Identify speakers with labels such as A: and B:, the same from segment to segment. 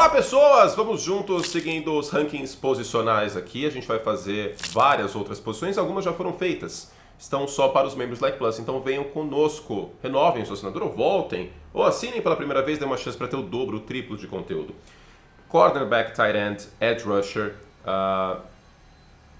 A: Olá pessoas, vamos juntos seguindo os rankings posicionais aqui. A gente vai fazer várias outras posições, algumas já foram feitas. Estão só para os membros Like Plus, então venham conosco, renovem sua assinatura ou voltem, ou assinem pela primeira vez, dê uma chance para ter o dobro, o triplo de conteúdo. Cornerback, tight end, edge rusher,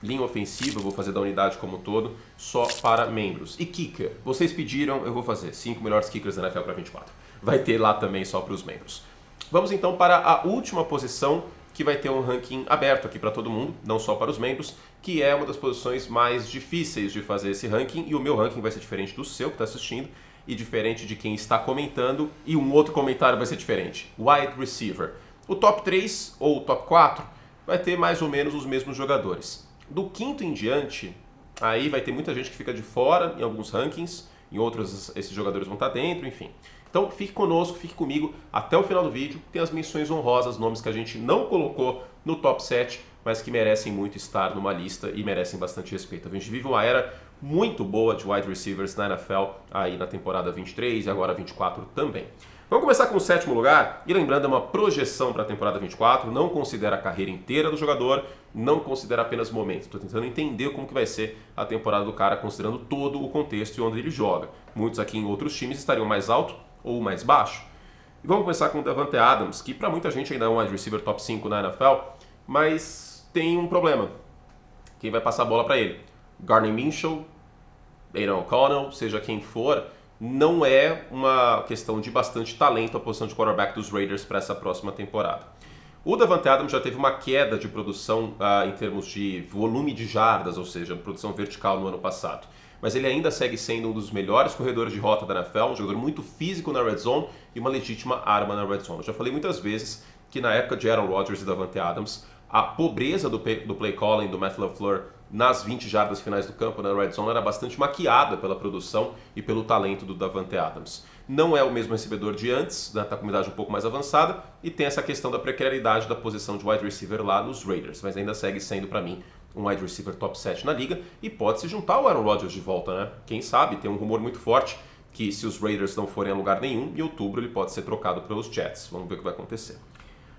A: linha ofensiva, eu vou fazer da unidade como um todo, só para membros. E kicker, vocês pediram, eu vou fazer 5 melhores kickers da NFL para 24. Vai ter lá também só para os membros. Vamos então para a última posição, que vai ter um ranking aberto aqui para todo mundo, não só para os membros, que é uma das posições mais difíceis de fazer esse ranking, e o meu ranking vai ser diferente do seu que está assistindo, e diferente de quem está comentando, e um outro comentário vai ser diferente. Wide receiver. O top 3 ou o top 4 vai ter mais ou menos os mesmos jogadores. Do quinto em diante, aí vai ter muita gente que fica de fora em alguns rankings, em outros esses jogadores vão estar dentro, enfim. Então fique conosco, fique comigo até o final do vídeo. Tem as menções honrosas, nomes que a gente não colocou no top 7, mas que merecem muito estar numa lista e merecem bastante respeito. A gente vive uma era muito boa de wide receivers na NFL, aí na temporada 23 e agora 24 também. Vamos começar com o sétimo lugar, e lembrando, é uma projeção para a temporada 24, não considera a carreira inteira do jogador, não considera apenas momentos. Estou tentando entender como que vai ser a temporada do cara, considerando todo o contexto e onde ele joga. Muitos aqui em outros times estariam mais alto ou mais baixo. E vamos começar com o Davante Adams, que para muita gente ainda é um wide receiver top 5 na NFL, mas tem um problema. Quem vai passar a bola para ele? Gardner Minshew, Aidan O'Connell, seja quem for, não é uma questão de bastante talento a posição de quarterback dos Raiders para essa próxima temporada. O Davante Adams já teve uma queda de produção em termos de volume de jardas, ou seja, produção vertical no ano passado. Mas ele ainda segue sendo um dos melhores corredores de rota da NFL, um jogador muito físico na red zone e uma legítima arma na red zone. Eu já falei muitas vezes que na época de Aaron Rodgers e Davante Adams, a pobreza do play calling do Matt LaFleur nas 20 jardas finais do campo na red zone era bastante maquiada pela produção e pelo talento do Davante Adams. Não é o mesmo recebedor de antes, está com uma idade um pouco mais avançada, e tem essa questão da precariedade da posição de wide receiver lá nos Raiders, mas ainda segue sendo para mim um wide receiver top 7 na liga, e pode se juntar ao Aaron Rodgers de volta, né? Quem sabe, tem um rumor muito forte que se os Raiders não forem a lugar nenhum, em outubro ele pode ser trocado pelos Jets. Vamos ver o que vai acontecer.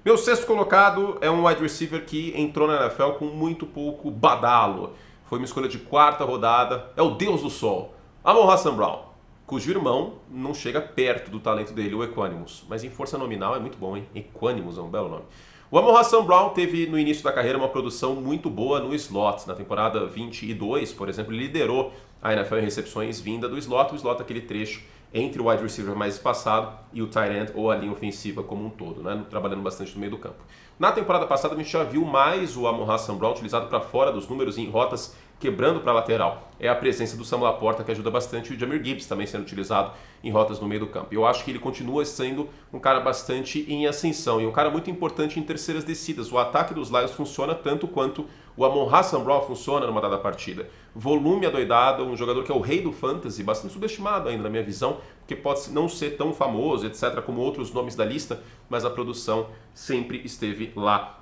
A: Meu sexto colocado é um wide receiver que entrou na NFL com muito pouco badalo. Foi uma escolha de quarta rodada, é o Deus do Sol, Amon-Ra St. Brown, cujo irmão não chega perto do talento dele, o Equanimus. Mas em força nominal é muito bom, hein? Equanimus é um belo nome. O Amon-Ra St. Brown teve no início da carreira uma produção muito boa no slot. Na temporada 22, por exemplo, ele liderou a NFL em recepções vinda do slot. O slot é aquele trecho entre o wide receiver mais espaçado e o tight end ou a linha ofensiva como um todo, né? Trabalhando bastante no meio do campo. Na temporada passada a gente já viu mais o Amon-Ra St. Brown utilizado para fora dos números em rotas quebrando para a lateral. É a presença do Sam Laporta que ajuda bastante, e o Jahmyr Gibbs também sendo utilizado em rotas no meio do campo. Eu acho que ele continua sendo um cara bastante em ascensão e um cara muito importante em terceiras descidas. O ataque dos Lions funciona tanto quanto o Amon-Ra St. Brown funciona numa dada partida. Volume adoidado, um jogador que é o rei do fantasy, bastante subestimado ainda na minha visão, porque pode não ser tão famoso, etc., como outros nomes da lista, mas a produção sempre esteve lá.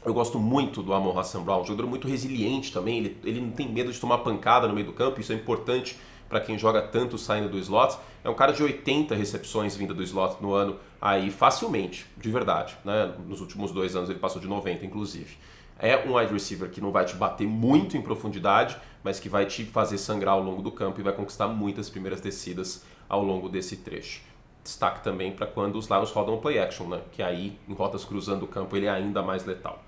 A: Eu gosto muito do Amon-Ra St. Brown, um jogador muito resiliente também, ele não tem medo de tomar pancada no meio do campo, isso é importante para quem joga tanto saindo do slot. É um cara de 80 recepções vinda do slot no ano, aí facilmente, de verdade, né? Nos últimos 2 anos ele passou de 90, inclusive. É um wide receiver que não vai te bater muito em profundidade, mas que vai te fazer sangrar ao longo do campo e vai conquistar muitas primeiras descidas ao longo desse trecho. Destaque também para quando os Lions rodam play action, né? Que aí, em rotas cruzando o campo, ele é ainda mais letal.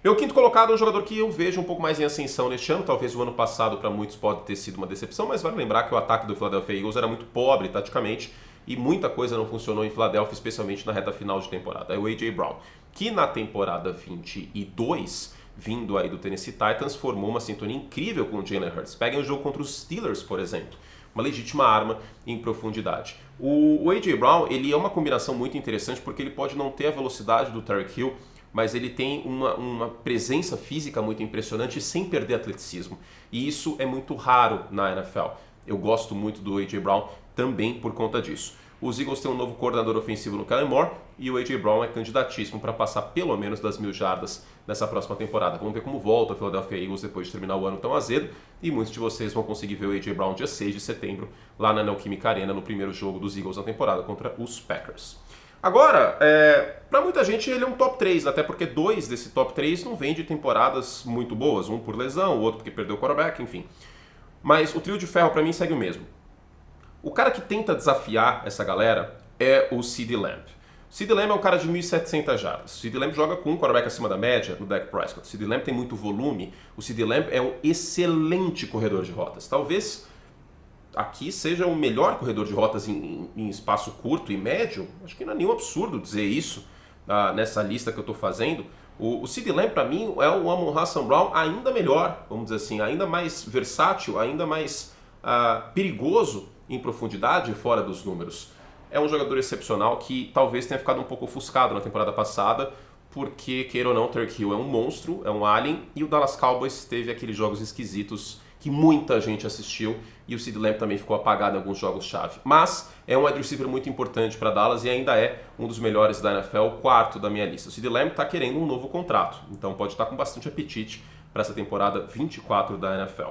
A: Meu quinto colocado é um jogador que eu vejo um pouco mais em ascensão neste ano. Talvez o ano passado para muitos pode ter sido uma decepção, mas vale lembrar que o ataque do Philadelphia Eagles era muito pobre taticamente e muita coisa não funcionou em Philadelphia, especialmente na reta final de temporada. É o A.J. Brown, que na temporada 22, vindo aí do Tennessee Titans, formou uma sintonia incrível com o Jalen Hurts. Peguem o jogo contra os Steelers, por exemplo. Uma legítima arma em profundidade. O A.J. Brown, ele é uma combinação muito interessante porque ele pode não ter a velocidade do Tyreek Hill, mas ele tem uma presença física muito impressionante sem perder atleticismo. E isso é muito raro na NFL. Eu gosto muito do A.J. Brown também por conta disso. Os Eagles têm um novo coordenador ofensivo no Kellen Moore e o A.J. Brown é candidatíssimo para passar pelo menos das 1.000 jardas nessa próxima temporada. Vamos ver como volta o Philadelphia Eagles depois de terminar o ano tão azedo, e muitos de vocês vão conseguir ver o A.J. Brown dia 6 de setembro lá na Neoquímica Arena no primeiro jogo dos Eagles na temporada contra os Packers. Agora, para muita gente ele é um top 3, até porque 2 desse top 3 não vem de temporadas muito boas. Um por lesão, o outro porque perdeu o quarterback, enfim. Mas o trio de ferro para mim segue o mesmo. O cara que tenta desafiar essa galera é o CeeDee Lamb. O CeeDee Lamb é um cara de 1.700 jardas. O CeeDee Lamb joga com um quarterback acima da média no Dak Prescott. O CeeDee Lamb tem muito volume. O CeeDee Lamb é um excelente corredor de rotas. Talvez aqui seja o melhor corredor de rotas em espaço curto e médio. Acho que não é nenhum absurdo dizer isso nessa lista que eu estou fazendo. O CeeDee Lamb, para mim, é o Amon-Ra St. Brown ainda melhor, vamos dizer assim, ainda mais versátil, ainda mais perigoso em profundidade fora dos números. É um jogador excepcional que talvez tenha ficado um pouco ofuscado na temporada passada, porque, queira ou não, Tyreek Hill é um monstro, é um alien, e o Dallas Cowboys teve aqueles jogos esquisitos que muita gente assistiu, e o CeeDee Lamb também ficou apagado em alguns jogos-chave. Mas é um wide receiver muito importante para Dallas e ainda é um dos melhores da NFL, o quarto da minha lista. O CeeDee Lamb está querendo um novo contrato, então pode estar com bastante apetite para essa temporada 24 da NFL.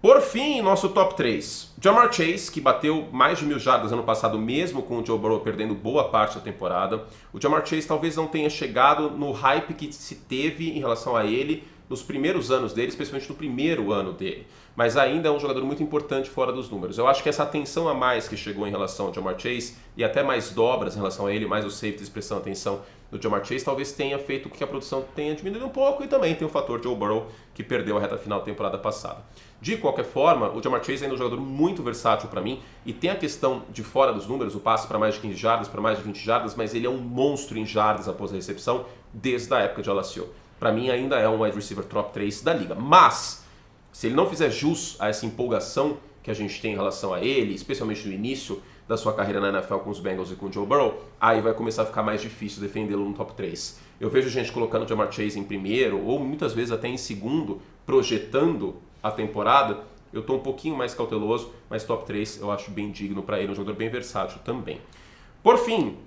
A: Por fim, nosso top 3. Ja'Marr Chase, que bateu mais de 1.000 jardas ano passado, mesmo com o Joe Burrow perdendo boa parte da temporada. O Ja'Marr Chase talvez não tenha chegado no hype que se teve em relação a ele nos primeiros anos dele, especialmente no primeiro ano dele. Mas ainda é um jogador muito importante fora dos números. Eu acho que essa atenção a mais que chegou em relação ao Ja'Marr Chase, e até mais dobras em relação a ele, mais os safeties prestando atenção no Ja'Marr Chase, talvez tenha feito com que a produção tenha diminuído um pouco, e também tem o fator Joe Burrow, que perdeu a reta final da temporada passada. De qualquer forma, o Ja'Marr Chase ainda é um jogador muito versátil para mim, e tem a questão de fora dos números, o passe para mais de 15 jardas, para mais de 20 jardas, mas ele é um monstro em jardas após a recepção, desde a época de LSU. Para mim ainda é um wide receiver top 3 da liga, mas se ele não fizer jus a essa empolgação que a gente tem em relação a ele, especialmente no início da sua carreira na NFL com os Bengals e com o Joe Burrow, aí vai começar a ficar mais difícil defendê-lo no top 3. Eu vejo gente colocando o Ja'Marr Chase em primeiro, ou muitas vezes até em segundo, projetando a temporada. Eu estou um pouquinho mais cauteloso, mas top 3 eu acho bem digno para ele, um jogador bem versátil também. Por fim,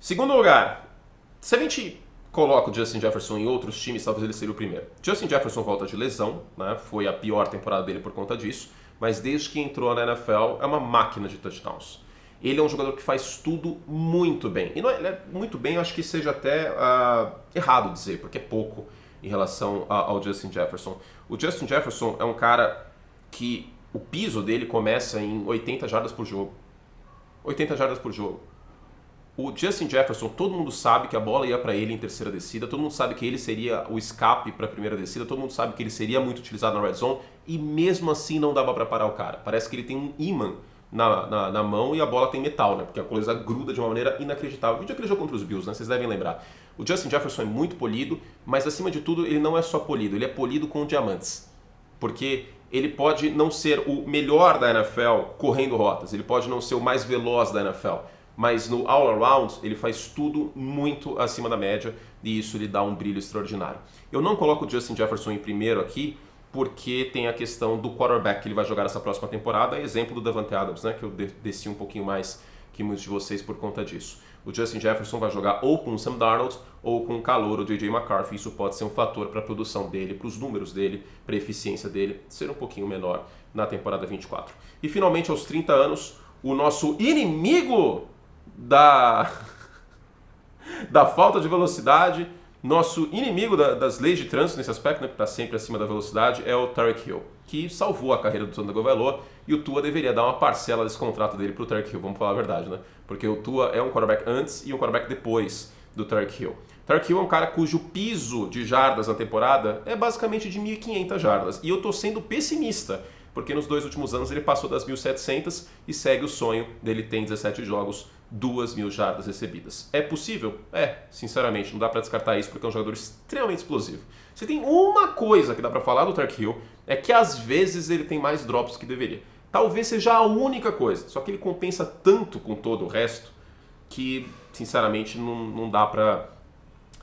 A: segundo lugar, se a gente coloca o Justin Jefferson em outros times, talvez ele seria o primeiro. Justin Jefferson volta de lesão, né? Foi a pior temporada dele por conta disso, mas desde que entrou na NFL é uma máquina de touchdowns. Ele é um jogador que faz tudo muito bem. E não é muito bem, eu acho que seja até errado dizer, porque é pouco em relação ao Justin Jefferson. O Justin Jefferson é um cara que o piso dele começa em 80 jardas por jogo. 80 jardas por jogo. O Justin Jefferson, todo mundo sabe que a bola ia para ele em terceira descida, todo mundo sabe que ele seria o escape para a primeira descida, todo mundo sabe que ele seria muito utilizado na red zone, e mesmo assim não dava para parar o cara. Parece que ele tem um imã na mão e a bola tem metal, né? Porque a coisa gruda de uma maneira inacreditável. O vídeo é aquele jogo contra os Bills, né? Vocês devem lembrar. O Justin Jefferson é muito polido, mas acima de tudo ele não é só polido, ele é polido com diamantes. Porque ele pode não ser o melhor da NFL correndo rotas, ele pode não ser o mais veloz da NFL, mas no all-around ele faz tudo muito acima da média e isso lhe dá um brilho extraordinário. Eu não coloco o Justin Jefferson em primeiro aqui porque tem a questão do quarterback que ele vai jogar essa próxima temporada, exemplo do Davante Adams, né, que eu desci um pouquinho mais que muitos de vocês por conta disso. O Justin Jefferson vai jogar ou com o Sam Darnold ou com o calouro J.J. McCarthy. Isso pode ser um fator para a produção dele, para os números dele, para a eficiência dele ser um pouquinho menor na temporada 24. E finalmente, aos 30 anos, o nosso inimigo da falta de velocidade, nosso inimigo das leis de trânsito nesse aspecto, né, que está sempre acima da velocidade, é o Tyreek Hill, que salvou a carreira do Tua Tagovailoa, e o Tua deveria dar uma parcela desse contrato dele para o Tyreek Hill, vamos falar a verdade, né? Porque o Tua é um quarterback antes e um quarterback depois do Tyreek Hill. Tyreek Hill é um cara cujo piso de jardas na temporada é basicamente de 1.500 jardas, e eu estou sendo pessimista, porque nos 2 últimos anos ele passou das 1.700 e segue o sonho dele, tem 17 jogos, 2.000 jardas recebidas. É possível? Sinceramente, não dá para descartar isso porque é um jogador extremamente explosivo. Se tem uma coisa que dá para falar do Tyreek Hill, é que às vezes ele tem mais drops que deveria. Talvez seja a única coisa, só que ele compensa tanto com todo o resto que, sinceramente, não dá para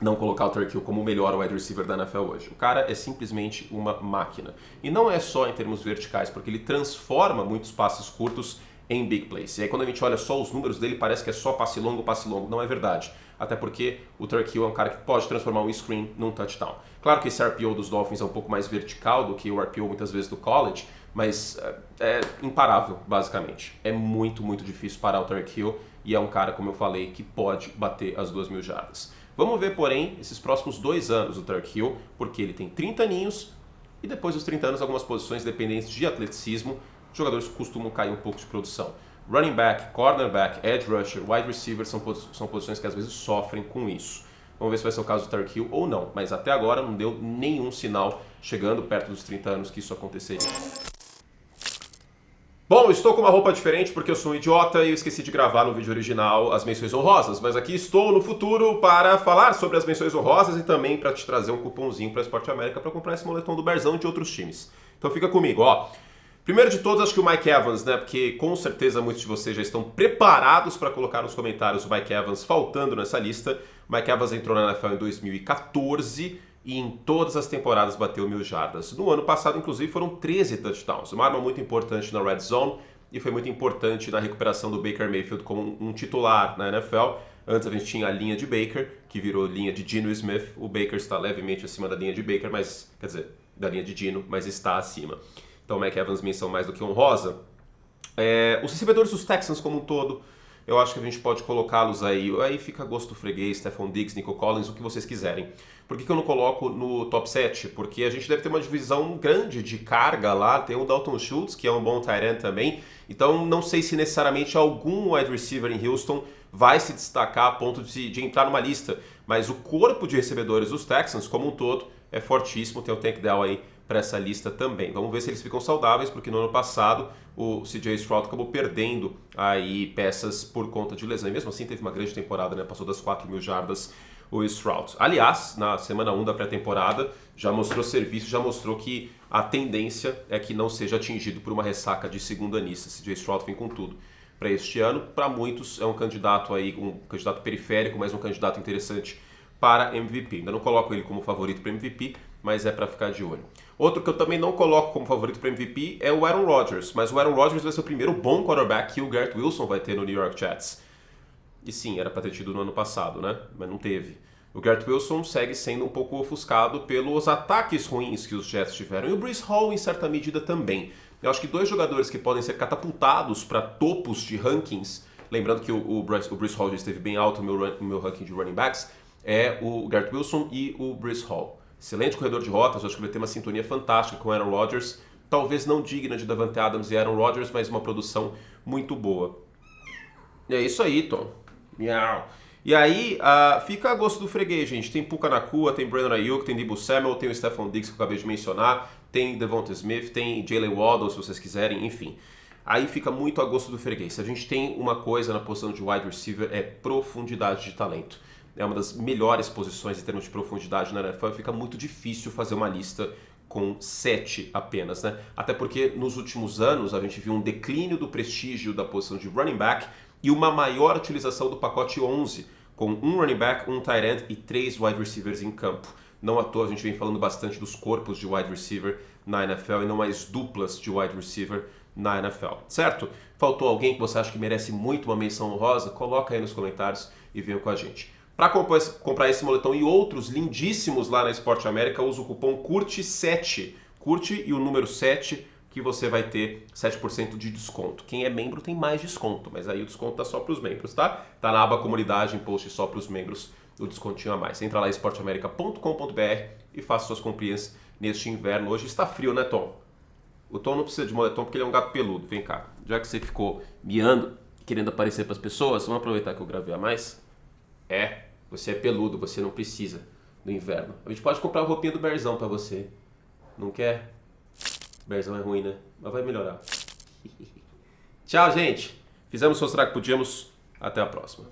A: não colocar o Tyreek Hill como o melhor wide receiver da NFL hoje. O cara é simplesmente uma máquina. E não é só em termos verticais, porque ele transforma muitos passes curtos em big plays. E aí quando a gente olha só os números dele, parece que é só passe longo. Não é verdade. Até porque o Tyreek Hill é um cara que pode transformar um screen num touchdown. Claro que esse RPO dos Dolphins é um pouco mais vertical do que o RPO muitas vezes do college, mas é imparável, basicamente. É muito, muito difícil parar o Tyreek Hill e é um cara, como eu falei, que pode bater as 2.000 jardas. Vamos ver, porém, esses próximos 2 anos do Tyreek Hill, porque ele tem 30 aninhos e depois dos 30 anos, algumas posições dependentes de atleticismo, os jogadores costumam cair um pouco de produção. Running back, cornerback, edge rusher, wide receiver são posições que às vezes sofrem com isso. Vamos ver se vai ser o caso do Tyreek Hill ou não, mas até agora não deu nenhum sinal, chegando perto dos 30 anos, que isso aconteceria. Bom, estou com uma roupa diferente porque eu sou um idiota e eu esqueci de gravar no vídeo original as menções honrosas, mas aqui estou no futuro para falar sobre as menções honrosas e também para te trazer um cupomzinho para a Esporte América para comprar esse moletom do Berzão e de outros times. Então fica comigo, ó. Primeiro de todos, acho que o Mike Evans, né? Porque com certeza muitos de vocês já estão preparados para colocar nos comentários o Mike Evans faltando nessa lista. O Mike Evans entrou na NFL em 2014 e em todas as temporadas bateu 1.000 jardas. No ano passado, inclusive, foram 13 touchdowns. Uma arma muito importante na red zone e foi muito importante na recuperação do Baker Mayfield como um titular na NFL. Antes a gente tinha a linha de Baker, que virou linha de Geno Smith. O Baker está levemente acima da linha de Baker, mas, quer dizer, da linha de Geno, mas está acima. Então o Mike Evans menção mais do que honrosa. Os recebedores dos Texans como um todo, eu acho que a gente pode colocá-los aí fica a gosto do freguês, Stephon Diggs, Nico Collins, o que vocês quiserem. Por que eu não coloco no top 7? Porque a gente deve ter uma divisão grande de carga lá, tem o Dalton Schultz, que é um bom tight end também, então não sei se necessariamente algum wide receiver em Houston vai se destacar a ponto de entrar numa lista, mas o corpo de recebedores dos Texans como um todo é fortíssimo, tem o Tank Dell aí para essa lista também. Vamos ver se eles ficam saudáveis, porque no ano passado o CJ Stroud acabou perdendo aí peças por conta de lesão. E mesmo assim teve uma grande temporada, né? Passou das 4.000 jardas o Stroud. Aliás, na semana 1 da pré-temporada já mostrou serviço, já mostrou que a tendência é que não seja atingido por uma ressaca de segunda-anista. CJ Stroud vem com tudo para este ano. Para muitos é um candidato aí, um candidato periférico, mas um candidato interessante para MVP. Ainda não coloco ele como favorito para MVP, mas é para ficar de olho. Outro que eu também não coloco como favorito para MVP é o Aaron Rodgers, mas o Aaron Rodgers vai ser o primeiro bom quarterback que o Garrett Wilson vai ter no New York Jets. E sim, era para ter tido no ano passado, né? Mas não teve. O Garrett Wilson segue sendo um pouco ofuscado pelos ataques ruins que os Jets tiveram. E o Breece Hall, em certa medida, também. Eu acho que 2 jogadores que podem ser catapultados para topos de rankings, lembrando que o Breece Hall já esteve bem alto no meu ranking de running backs, é o Garrett Wilson e o Breece Hall. Excelente corredor de rotas, acho que vai ter uma sintonia fantástica com Aaron Rodgers. Talvez não digna de Davante Adams e Aaron Rodgers, mas uma produção muito boa. E é isso aí, Tom. Miau. E aí, fica a gosto do freguês, gente. Tem Puka Nacua, tem Brandon Ayuk, tem Deebo Samuel, tem o Stephon Diggs que eu acabei de mencionar, tem Devonta Smith, tem Jalen Waddle, se vocês quiserem, enfim. Aí fica muito a gosto do freguês. Se a gente tem uma coisa na posição de wide receiver, é profundidade de talento. É uma das melhores posições em termos de profundidade na NFL. Fica muito difícil fazer uma lista com 7 apenas, né? Até porque nos últimos anos a gente viu um declínio do prestígio da posição de running back e uma maior utilização do pacote 11, com um running back, um tight end e 3 wide receivers em campo. Não à toa a gente vem falando bastante dos corpos de wide receiver na NFL e não mais duplas de wide receiver na NFL, certo? Faltou alguém que você acha que merece muito uma menção honrosa? Coloca aí nos comentários e venha com a gente. Para comprar esse moletom e outros lindíssimos lá na Esporte América, usa o cupom CURTE7. CURTE e o número 7, que você vai ter 7% de desconto. Quem é membro tem mais desconto, mas aí o desconto tá só para os membros, tá? Tá na aba comunidade, em post só para os membros, o descontinho a mais. Entra lá em esporteamerica.com.br e faça suas comprinhas neste inverno. Hoje está frio, né, Tom? O Tom não precisa de moletom porque ele é um gato peludo. Vem cá, já que você ficou miando, querendo aparecer para as pessoas, vamos aproveitar que eu gravei a mais? Você é peludo, você não precisa do inverno. A gente pode comprar a roupinha do Berzão pra você. Não quer? Berzão é ruim, né? Mas vai melhorar. Tchau, gente. Fizemos o que podíamos. Até a próxima.